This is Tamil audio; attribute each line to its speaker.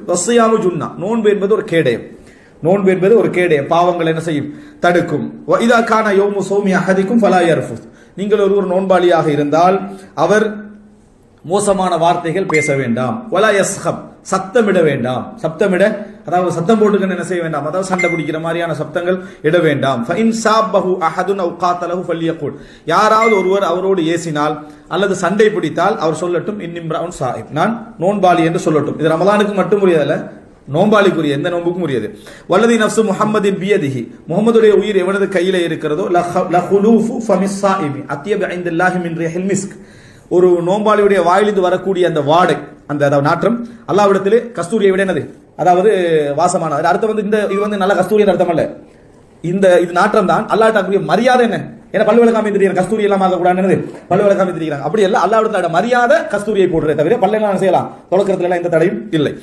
Speaker 1: வஸ்ஸியாமு ஜுன்னா, நோன்பு என்பது ஒரு கேடயம். நோன்பு என்பது ஒரு கேடயம், பாவங்கள் என்ன செய்யும்? தடுக்கும். இதா கான யௌமு ஸௌமி அஹதிக்கும் ஃபலா யர்ஃபுஸ், நீங்கள் ஒரு நோன்பாளியாக இருந்தால் அவர் மோசமான வார்த்தைகள் பேச வேண்டாம். வலா யஸ்ஹப், சத்தமிட வேண்டாம். சப்தமிட, அதாவது சத்தம் போட்டுக்கன்னு என்ன செய்ய வேண்டாம், அதாவது சண்டை பிடிக்கிற மாதிரியான சப்தங்கள் இட வேண்டாம். ஃபஇன் சாபஹு அஹதுன் அவ் காத்தலஹு ஃபல்யகுல், யாராவது ஒருவர் அவரோடு ஏசினால் அல்லது சண்டை பிடித்தால் அவர் சொல்லட்டும் இன்னிம்ரவுன் சாயிப், நான் நோன்பாளி என்று சொல்லட்டும். இது ரமலானுக்கு மட்டும் உரியதல்ல, நோன்பாளிக்குரிய எந்த நோன்புக்கும் உரியது. வல்லதி நஃப்சு முஹம்மதின் பியதிஹி, முஹம்மதுடைய உயிர் எவனது கையிலே இருக்கிறதோ லஹுலூஃபு ஃபமிஸ் ஸாயிமி அத்யப இன்தல்லாஹி மின் ரிஹில் மிஸ்க், ஒரு நோன்பாளியுடைய வாயிலிருந்து வரக்கூடிய அந்த வாடை, அந்த நாற்றம் அல்லாஹ்விடத்திலே கஸ்தூரியை விட என்னது, அதாவது வாசமான. அர்த்தம் இந்த இது நல்ல கஸ்தூரியின் அர்த்தம் அல்ல, இது நாற்றம் தான். அல்லாஹ்வுடைய மரியாதை என்ன? ஏன்னா பல்லு விளக்காம தெரியும், கஸ்தூரி எல்லாம் ஆக கூடாது, பல்லு விளக்காம தெரிகிறாங்க. அப்படி எல்லாம் அல்லாஹ்வுடைய மரியாதை கஸ்தூரியை போடுறே தவிர பல்லெல்லாம் செய்யலாம், தொடக்கிறதுல எல்லாம் எந்த தடையும் இல்லை.